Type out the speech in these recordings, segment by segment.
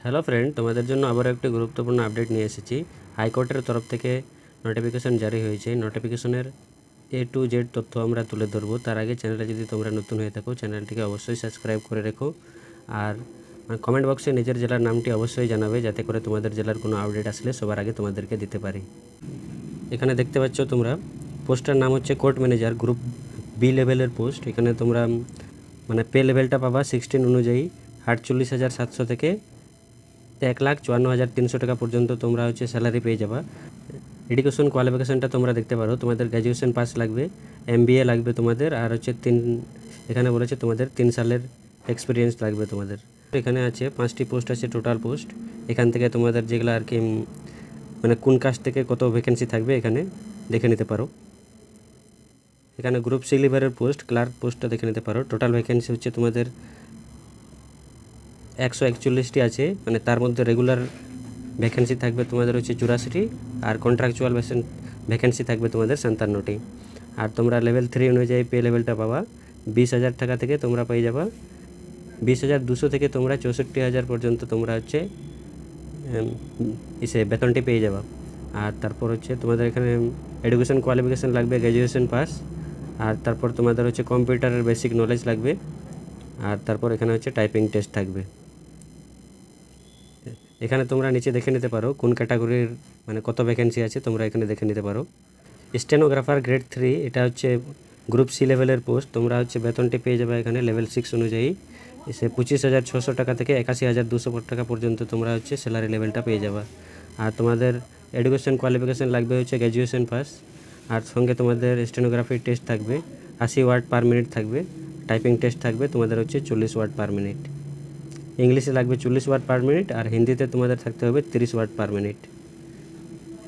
Hello friend, তোমাদের জন্য আবার একটি গুরুত্বপূর্ণ আপডেট নিয়ে এসেছি। হাইকোর্টের তরফ থেকে নোটিফিকেশন জারি হয়েছে। নোটিফিকেশনের A to Z তথ্য আমরা তুলে ধরবো। তার আগে চ্যানেলটা যদি তোমরা নতুন হয়ে থাকো, চ্যানেলটিকে অবশ্যই সাবস্ক্রাইব করে রেখো। আর কমেন্ট বক্সে নিজের জেলার নামটি অবশ্যই জানাবে, যাতে করে তোমাদের জেলার কোনো আপডেট আসলে সবার আগে তোমাদেরকে দিতে পারি। এখানে দেখতে পাচ্ছ তোমরা, পোস্টটার নাম হচ্ছে কোর্ট ম্যানেজার, গ্রুপ বি লেভেলের পোস্ট। এখানে তোমরা পে লেভেলটা পাবা 16 অনুযায়ী 48,700 থেকে 1,54,300 টাকা পর্যন্ত তোমরা স্যালারি পেয়ে যাবা। এডুকেশন কোয়ালিফিকেশানটা তোমরা দেখতে পারো, তোমাদের গ্র্যাজুয়েশন পাস লাগবে, MBA লাগবে তোমাদের, আর এখানে বলেছে তোমাদের 3 সালের এক্সপিরিয়েন্স লাগবে তোমাদের। এখানে আছে 5টি পোস্ট আছে, টোটাল পোস্ট। এখান থেকে তোমাদের যেগুলো আর কি কোন কাস্ট থেকে কত ভ্যাকেন্সি থাকবে এখানে দেখে নিতে পারো। এখানে গ্রুপ সি লেভেলের পোস্ট, ক্লার্ক পোস্টটা দেখে নিতে পারো। টোটাল ভ্যাকেন্সি হচ্ছে তোমাদের 141টি আছে, তার মধ্যে রেগুলার ভ্যাকেন্সি থাকবে তোমাদের 84টি, আর কন্ট্রাকচুয়াল ভ্যাকেন্সি থাকবে তোমাদের 57টি। আর তোমরা লেভেল 3 অনুযায়ী পে লেভেলটা পাবা 20,000 টাকা থেকে তোমরা পেয়ে যাবা 20,200 থেকে তোমরা 64,000 পর্যন্ত তোমরা বেতনটি পেয়ে যাবা। আর তারপর তোমাদের এখানে এডুকেশন কোয়ালিফিকেশান লাগবে গ্র্যাজুয়েশন পাস, আর তারপর তোমাদের কম্পিউটারের বেসিক নলেজ লাগবে, আর তারপর এখানে টাইপিং টেস্ট থাকবে। এখানে তোমরা নিচে দেখে নিতে পারো কোন ক্যাটাগরির কত ভ্যাকেন্সি আছে, তোমরা এখানে দেখে নিতে পারো। স্টেনোগ্রাফার গ্রেড 3, এটা গ্রুপ সি লেভেলের পোস্ট। তোমরা বেতনটি পেয়ে যাবে এখানে লেভেল 6 অনুযায়ী 25,600 টাকা থেকে 81,200 টাকা পর্যন্ত তোমরা স্যালারি লেভেলটা পেয়ে যাবা। আর তোমাদের এডুকেশন কোয়ালিফিকেশান লাগবে গ্র্যাজুয়েশন পাস, আর সঙ্গে তোমাদের স্টেনোগ্রাফির টেস্ট থাকবে, 80 ওয়ার্ড পার মিনিট থাকবে। টাইপিং টেস্ট থাকবে তোমাদের 40 ওয়ার্ড পার মিনিট। ইংলিশে লাগবে 40 ওয়ার্ড পার মিনিট, আর হিন্দিতে তোমাদের থাকতে হবে 30 ওয়ার্ড পার মিনিট।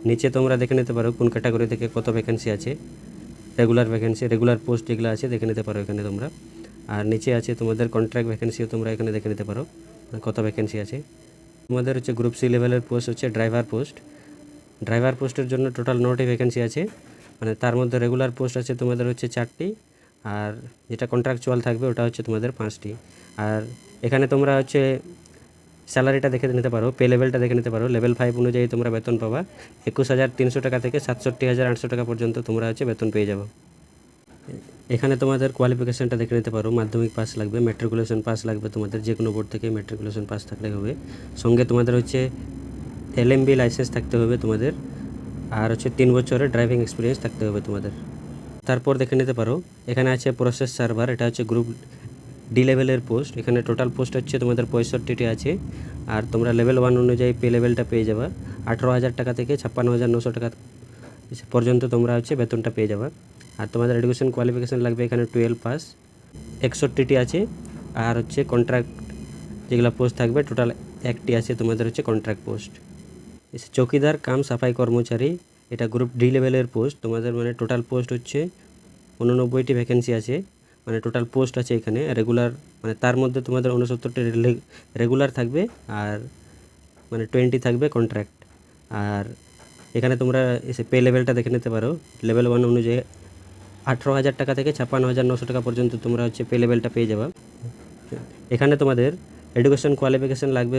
নিচে তোমরা দেখে নিতে পারো কোন ক্যাটাগরি থেকে কত ভ্যাকেন্সি আছে, রেগুলার ভ্যাকেন্সি, রেগুলার পোস্ট যেগুলো আছে দেখে নিতে পারো এখানে তোমরা। আর নিচে আছে তোমাদের কন্ট্রাক্ট ভ্যাকেন্সিও তোমরা এখানে দেখে নিতে পারো কত ভ্যাকেন্সি আছে। তোমাদের গ্রুপ সি লেভেলের পোস্ট ড্রাইভার পোস্ট। ড্রাইভার পোস্টের জন্য টোটাল 9টি ভ্যাকেন্সি আছে, তার মধ্যে রেগুলার পোস্ট আছে তোমাদের 4টি, আর যেটা কন্ট্রাকচুয়াল থাকবে ওটা তোমাদের 5টি। আর এখানে তোমরা স্যালারিটা দেখে নিতে পারো, পে লেভেলটা দেখে নিতে পারো। লেভেল 5 অনুযায়ী তোমরা বেতন পাবা 21,300 টাকা থেকে 67,800 টাকা পর্যন্ত তোমরা বেতন পেয়ে যাবো। এখানে তোমাদের কোয়ালিফিকেশানটা দেখে নিতে পারো, মাধ্যমিক পাস লাগবে, ম্যাট্রিকুলেশন পাস লাগবে তোমাদের, যে কোনো বোর্ড থেকে ম্যাট্রিকুলেশন পাস থাকলে হবে। সঙ্গে তোমাদের LMB লাইসেন্স থাকতে হবে তোমাদের, আর 3 বছরের ড্রাইভিং এক্সপিরিয়েন্স থাকতে হবে তোমাদের। তারপর দেখে নিতে পারো এখানে আছে প্রসেস সার্ভার, এটা গ্রুপ ডি লেভেলের পোস্ট। এখানে টোটাল পোস্ট তোমাদের 65টি আছে, আর তোমরা লেভেল 1 অনুযায়ী পে লেভেলটা পেয়ে যাবা 18,000 টাকা থেকে 56,900 টাকা পর্যন্ত তোমরা বেতনটা পেয়ে যাবা। আর তোমাদের এডুকেশন কোয়ালিফিকেশান লাগবে এখানে 12 পাস। 61টি আছে, আর কন্ট্রাক্ট যেগুলো পোস্ট থাকবে টোটাল 1টি আছে তোমাদের কন্ট্রাক্ট পোস্ট। চৌকিদার কাম সাফাই কর্মচারী, এটা গ্রুপ ডি লেভেলের পোস্ট। তোমাদের টোটাল পোস্ট 89টি ভ্যাকেন্সি আছে, টোটাল পোস্ট আছে এখানে রেগুলার, তার মধ্যে তোমাদের 69টি রেগুলার থাকবে, আর 20 থাকবে কন্ট্রাক্ট। আর এখানে তোমরা পে লেভেলটা দেখে নিতে পারো, লেভেল 1 অনুযায়ী 18,000 টাকা থেকে 56,900 টাকা পর্যন্ত তোমরা পে লেভেলটা পেয়ে যাবা। এখানে তোমাদের এডুকেশন কোয়ালিফিকেশান লাগবে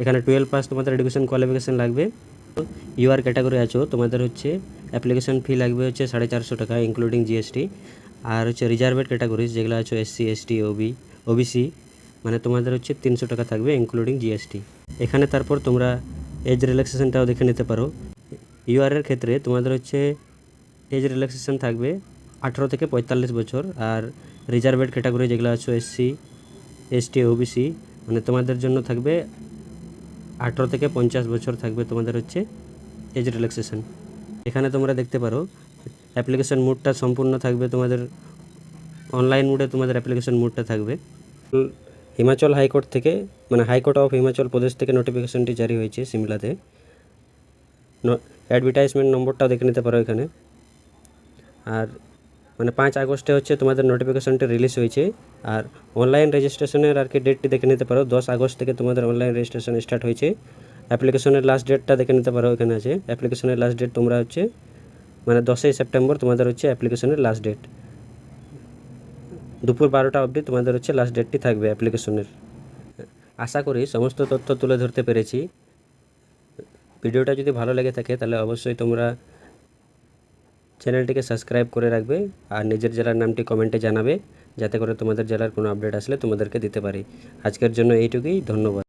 এখানে 12 পাস তোমাদের এডুকেশন কোয়ালিফিকেশান লাগবে। ইউআর ক্যাটাগরি আছো, তোমাদের অ্যাপ্লিকেশন ফি লাগবে 450 টাকা ইনক্লুডিং GST। আর রিজার্ভেড ক্যাটাগরিজ যেগুলো আছে SC ST OBC, তোমাদের 300 টাকা থাকবে ইনক্লুডিং GST। এখানে তারপর তোমরা এজ রিল্যাক্সেশনটাও দেখে নিতে পারো। ইউআরের ক্ষেত্রে তোমাদের এজ রিল্যাক্সেশন থাকবে 18 থেকে 45 বছর, আর রিজার্ভেড ক্যাটাগরি যেগুলো আছে SC ST OBC, তোমাদের জন্য থাকবে 18 থেকে 50 বছর থাকবে তোমাদের এজ রিল্যাক্সেশন। এখানে তোমরা দেখতে পারো অ্যাপ্লিকেশন মোডটা সম্পূর্ণ থাকবে তোমাদের অনলাইন মোডে, তোমাদের অ্যাপ্লিকেশন মোডটা থাকবে। হিমাচল হাইকোর্ট থেকে হাইকোর্ট অফ হিমাচল প্রদেশ থেকে নোটিফিকেশনটি জারি হয়েছে সিমলাতে। অ্যাডভার্টাইজমেন্ট নম্বরটাও দেখে নিতে পারো এখানে। আর 5 আগস্টে তোমাদের নোটিফিকেশনটি রিলিজ হয়েছে। আর অনলাইন রেজিস্ট্রেশনের আর কি ডেটটি দেখে নিতে পারো, 10 আগস্ট থেকে তোমাদের অনলাইন রেজিস্ট্রেশন স্টার্ট হয়েছে। অ্যাপ্লিকেশনের লাস্ট ডেটটা দেখে নিতে পারো, এখানে আছে অ্যাপ্লিকেশনের লাস্ট ডেট তোমরা 10ই সেপ্টেম্বর তোমাদের অ্যাপ্লিকেশনের লাস্ট ডেট, দুপুর 12টা অবধি তোমাদের লাস্ট ডেটটি থাকবে অ্যাপ্লিকেশনের। আশা করি সমস্ত তথ্য তুলে ধরতে পেরেছি। ভিডিওটা যদি ভালো লেগে থাকে তাহলে অবশ্যই তোমরা চ্যানেলটিকে সাবস্ক্রাইব করে রাখবে আর নিজের জেলার নামটি কমেন্টে জানাবে, যাতে করে তোমাদের জেলার কোনো আপডেট আসলে তোমাদেরকে দিতে পারি। আজকের জন্য এইটুকুই, ধন্যবাদ।